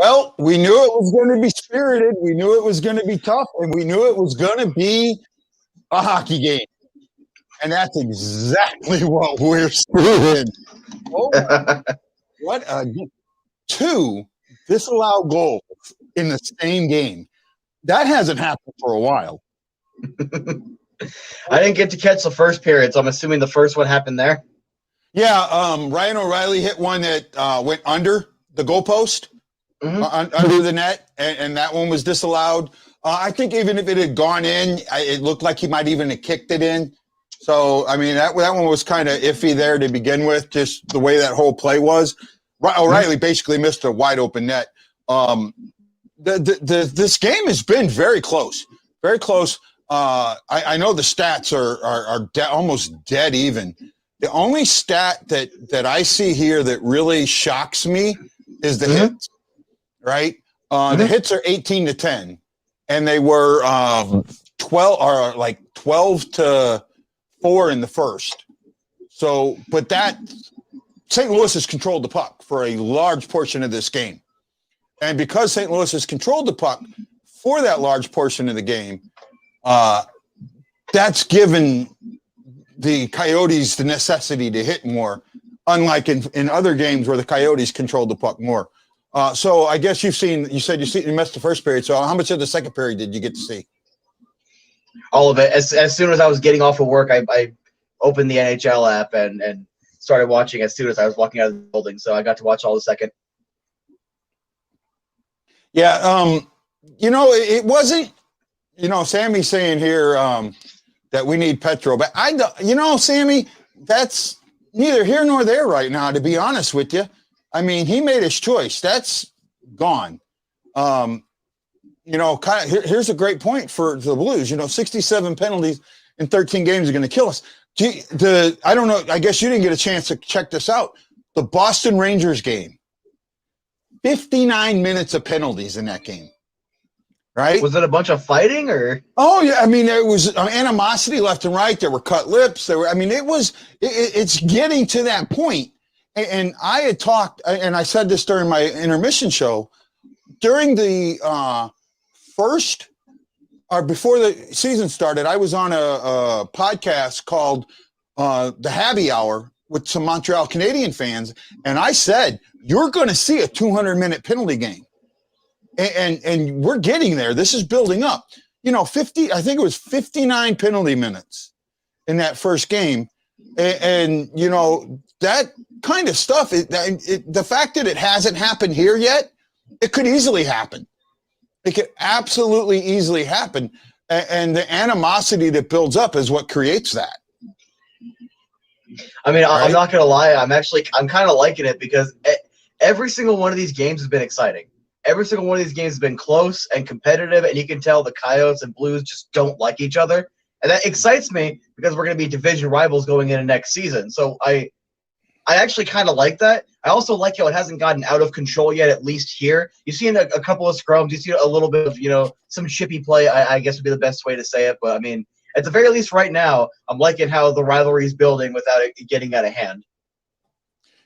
Well, we knew it was going to be spirited. We knew it was going to be tough, and we knew it was going to be a hockey game. And that's exactly what we're seeing. Oh, what two disallowed goals in the same game. That hasn't happened for a while. I didn't get to catch the first period, so I'm assuming the first one happened there. Yeah, Ryan O'Reilly hit one that went under the goalpost, under the net, and that one was disallowed. I think even if it had gone in, it looked like he might even have kicked it in. So, I mean, that one was kind of iffy there to begin with, just the way that whole play was. O'Reilly basically missed a wide open net. This game has been very close, very close. I know the stats are almost dead even. The only stat that I see here that really shocks me is the hits, right? The hits are 18-10, and they were 12 to 4 in the first. So, but that St. Louis has controlled the puck for a large portion of this game. And because St. Louis has controlled the puck for that large portion of the game, that's given the Coyotes the necessity to hit more, unlike in other games where the Coyotes controlled the puck more. So I guess you said you missed the first period. So how much of the second period did you get to see? All of it. As soon as I was getting off of work, I opened the NHL app and started watching as soon as I was walking out of the building. So I got to watch all the second. Yeah, it wasn't, Sammy's saying here that we need Petro, but Sammy, that's neither here nor there right now, to be honest with you. I mean, he made his choice. That's gone. Here's a great point for the Blues. 67 penalties in 13 games are going to kill us. I don't know. I guess you didn't get a chance to check this out. The Boston Rangers game, 59 minutes of penalties in that game. Right? Was it a bunch of fighting or? Oh yeah, I mean there was animosity left and right. There were cut lips. It's getting to that point. And I had talked, and I said this during my intermission show, during the first or before the season started. I was on a podcast called The Happy Hour with some Montreal Canadian fans, and I said you're going to see a 200-minute penalty game. And we're getting there. This is building up. I think it was 59 penalty minutes in that first game. And that kind of stuff, the fact that it hasn't happened here yet, it could easily happen. It could absolutely easily happen. And the animosity that builds up is what creates that. I mean, right? I'm not going to lie. I'm kind of liking it because every single one of these games has been exciting. Every single one of these games has been close and competitive, and you can tell the Coyotes and Blues just don't like each other. And that excites me because we're going to be division rivals going into next season. So I actually kind of like that. I also like how it hasn't gotten out of control yet, at least here. You see in a couple of scrums, you see a little bit of, some chippy play, I guess would be the best way to say it. But, I mean, at the very least right now, I'm liking how the rivalry is building without it getting out of hand.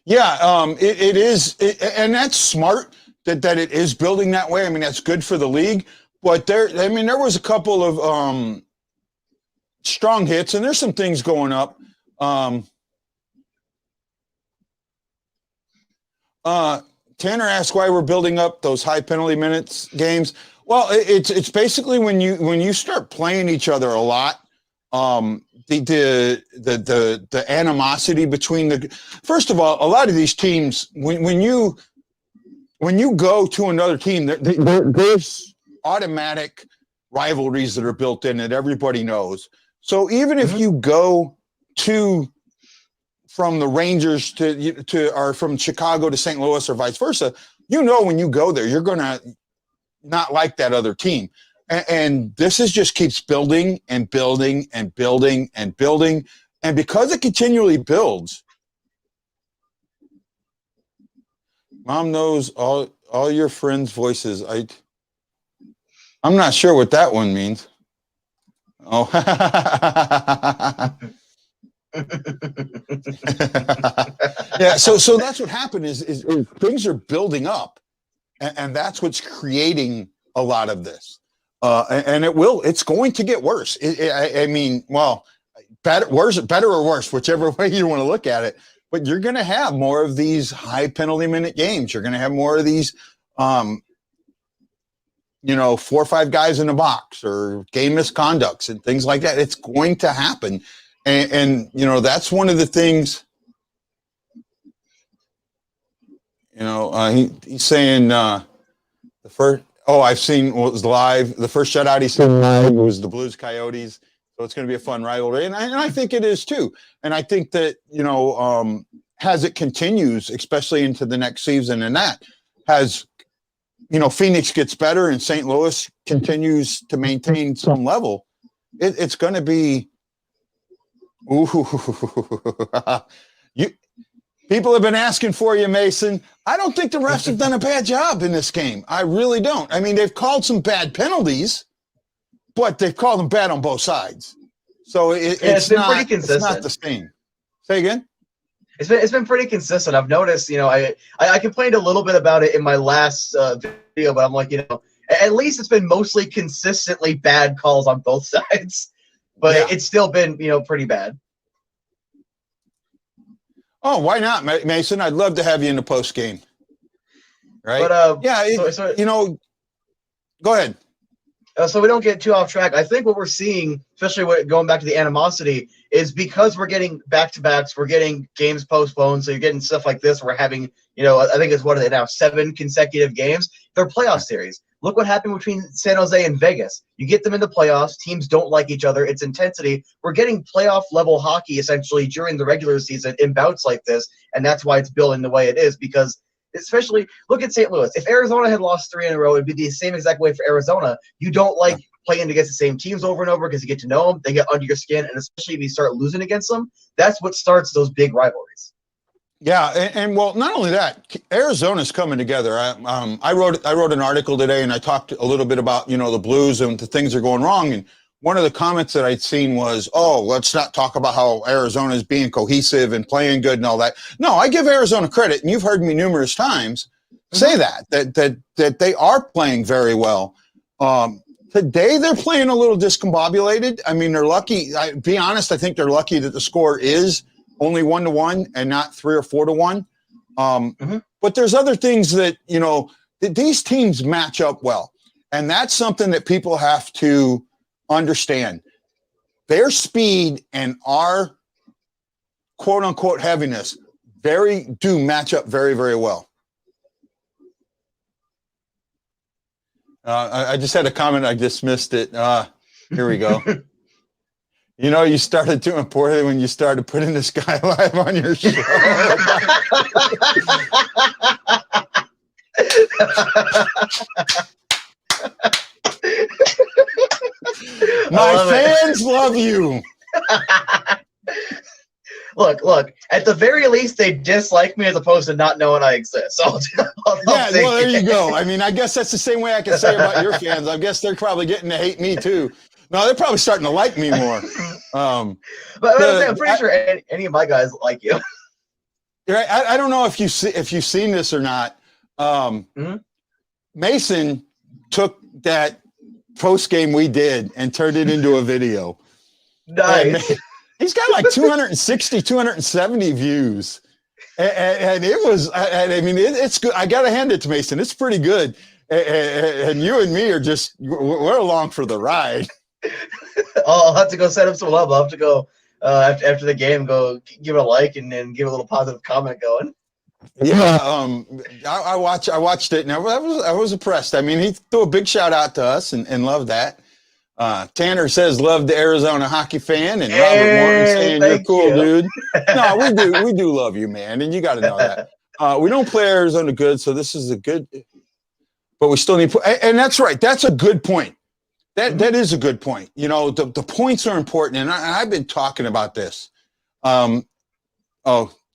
Yeah, it is. And that's smart. That it is building that way. I mean, that's good for the league. But there was a couple of strong hits, and there's some things going up. Tanner asked why we're building up those high penalty minutes games. Well, it's basically when you start playing each other a lot. The animosity between first of all, a lot of these teams when you go to another team, there's automatic rivalries that are built in that everybody knows. So even if you go from the Rangers or from Chicago to St. Louis or vice versa, when you go there, you're going to not like that other team. And this just keeps building and building and building and building. And because it continually builds, Mom knows all your friends' voices. I'm not sure what that one means. Oh. Yeah, so that's what happened is things are building up. and that's what's creating a lot of this. And it's going to get worse. I mean, well, better or worse, whichever way you want to look at it. But you're going to have more of these high penalty minute games. You're going to have more of these, 4 or 5 guys in the box or game misconducts and things like that. It's going to happen. And that's one of the things, he's saying the first, I've seen what was live. The first shutout he seen live was the Blues Coyotes. So it's going to be a fun rivalry. And I think it is too. And I think that, as it continues, especially into the next season, and that has, Phoenix gets better and St. Louis continues to maintain some level, it's going to be, people have been asking for you, Mason. I don't think the refs have done a bad job in this game. I really don't. I mean, they've called some bad penalties, but they've called them bad on both sides. So it's been pretty consistent. It's not the same. Say again? It's been pretty consistent. I've noticed, I complained a little bit about it in my last video, but I'm like, at least it's been mostly consistently bad calls on both sides. But it's still been, pretty bad. Oh, why not, Mason? I'd love to have you in the post game. Right? But go ahead. So we don't get too off track. I think what we're seeing, especially going back to the animosity, is because we're getting back-to-backs, we're getting games postponed, so you're getting stuff like this. We're having, I think it's, what are they now, 7 consecutive games? They're playoff series. Look what happened between San Jose and Vegas. You get them in the playoffs. Teams don't like each other. It's intensity. We're getting playoff-level hockey, essentially, during the regular season in bouts like this, and that's why it's building the way it is, because especially, look at St. Louis. If Arizona had lost 3 in a row, it'd be the same exact way for Arizona. You don't like playing against the same teams over and over because you get to know them. They get under your skin, and especially if you start losing against them, that's what starts those big rivalries. Yeah, and well, not only that, Arizona's coming together. I wrote an article today, and I talked a little bit about the Blues and the things that are going wrong. And one of the comments that I'd seen was, let's not talk about how Arizona is being cohesive and playing good and all that. No, I give Arizona credit, and you've heard me numerous times say that they are playing very well. Today they're playing a little discombobulated. I mean, they're lucky. Be honest, I think they're lucky that the score is only 1-1 and not 3 or 4-1. But there's other things that these teams match up well, and that's something that people have to understand. Their speed and our quote unquote heaviness do match up very, very well. I just had a comment. I dismissed it. Here we go. You started doing poorly when you started putting this guy live on your show. My fans love you. Look. At the very least, they dislike me as opposed to not knowing I exist. So there you go. I mean, I guess that's the same way I can say about your fans. I guess they're probably getting to hate me too. No, they're probably starting to like me more. But I'm pretty sure any of my guys like you. Right? I don't know if you've seen this or not. Mason took that post game we did and turned it into a video. Nice. And he's got like 260, 270 views. And it was, I mean, it's good. I got to hand it to Mason. It's pretty good. And you and me are we're along for the ride. I'll have to go set up some love. I'll have to go after the game, go give it a like and then give a little positive comment going. Yeah, I watched it, and I was impressed. I mean, he threw a big shout out to us and loved that. Tanner says love the Arizona hockey fan, and Robert Morton saying you're cool, dude. No, we do love you, man, and you got to know that. We don't play Arizona good, so this is a good, but we still need. And that's right. That's a good point. That is a good point. The points are important, and I've been talking about this. Oh,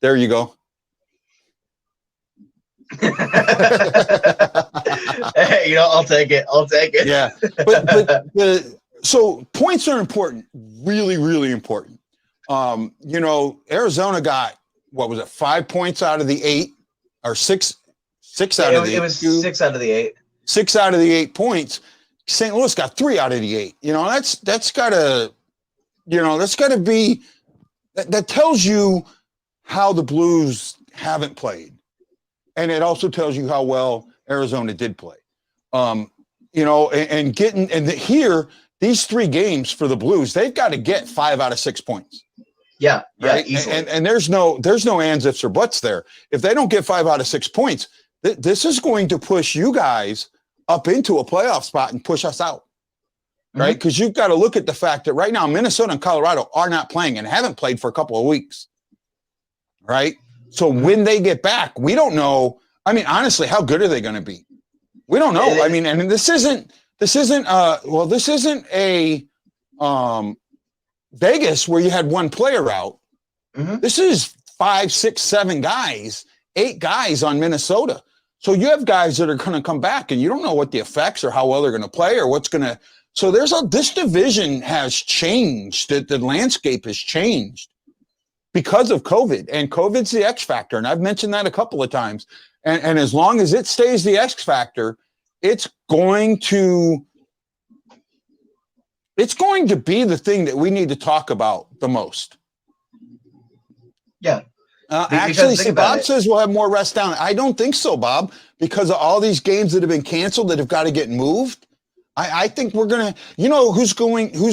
there you go. Hey, I'll take it. Yeah, but so points are important, really, really important. Arizona got, what was it, 5 points out of the 8 or 6 6 out of the it was 6 out of the 8. 6 out of the 8 points. St. Louis got 3 out of the 8. That's gotta be, that tells you how the Blues haven't played. And it also tells you how well Arizona did play. Here, these 3 games for the Blues, they've got to get 5 out of 6 points. Yeah, right? Easily. And there's no ands, ifs, or buts there. If they don't get 5 out of 6 points, this is going to push you guys up into a playoff spot and push us out, right? Because you've got to look at the fact that right now Minnesota and Colorado are not playing and haven't played for a couple of weeks, right? So when they get back, we don't know. I mean, honestly, how good are they going to be? We don't know. I mean, and this isn't a Vegas where you had one player out. This is 5, 6, 7 guys, 8 guys on Minnesota. So you have guys that are going to come back, and you don't know what the effects or how well they're going to play or what's going to. So this division has changed. The landscape has changed because of COVID, and COVID's the X factor. And I've mentioned that a couple of times. And as long as it stays the X factor, it's going to be the thing that we need to talk about the most. Yeah. Actually, Bob says we'll have more rest down. I don't think so, Bob, because of all these games that have been canceled that have got to get moved. I think we're going to, who's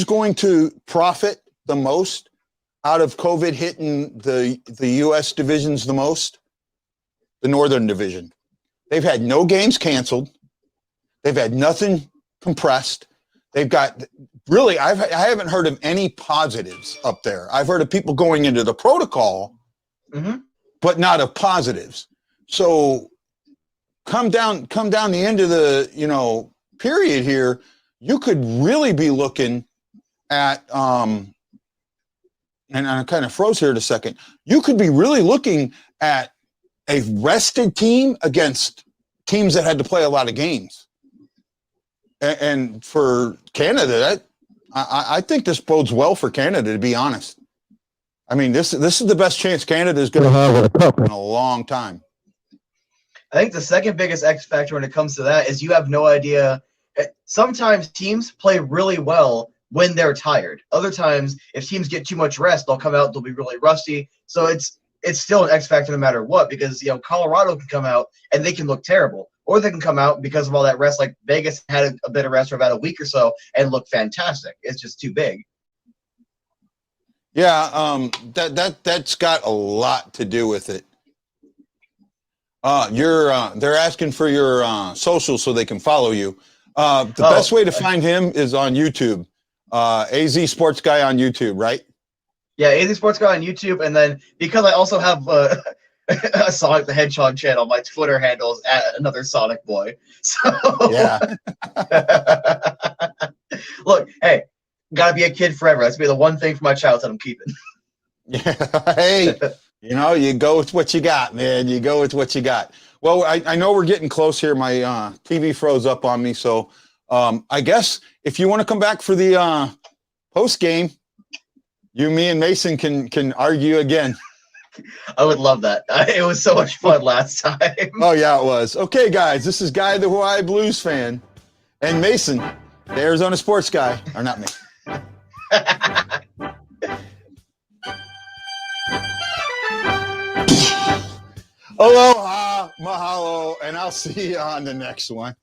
going to profit the most out of COVID hitting the U.S. divisions the most? The Northern Division. They've had no games canceled. They've had nothing compressed. They've got really, I haven't heard of any positives up there. I've heard of people going into the protocol, but not of positives. So come down the end of the, period here, you could really be looking at, and I kind of froze here in a second. You could be really looking at a rested team against teams that had to play a lot of games. And for Canada, I think this bodes well for Canada, to be honest. I mean, this is the best chance Canada is going to have at a cup in a long time. I think the second biggest X factor when it comes to that is you have no idea. Sometimes teams play really well when they're tired. Other times, if teams get too much rest, they'll come out, they'll be really rusty. So it's still an X factor no matter what, because Colorado can come out and they can look terrible, or they can come out because of all that rest. Like Vegas had a bit of rest for about a week or so and look fantastic. It's just too big. Yeah, that's got a lot to do with it. They're asking for your social so they can follow you. The best way to find him is on YouTube. AZ Sports Guy on YouTube, right? Yeah, AZ Sports Guy on YouTube, and then because I also have a Sonic the Hedgehog channel, my Twitter handle is @another Sonic Boy. So yeah. Look, hey, gotta be a kid forever. That's be the one thing from my childhood I'm keeping. Yeah, hey, you go with what you got, man. You go with what you got. Well, I know we're getting close here. My TV froze up on me, so I guess if you want to come back for the post game, you, me, and Mason can argue again. I would love that. It was so much fun last time. Oh, yeah, it was. Okay, guys, this is Guy, the Hawaii Blues fan, and Mason, the Arizona sports guy. Or not me. Aloha, mahalo, and I'll see you on the next one.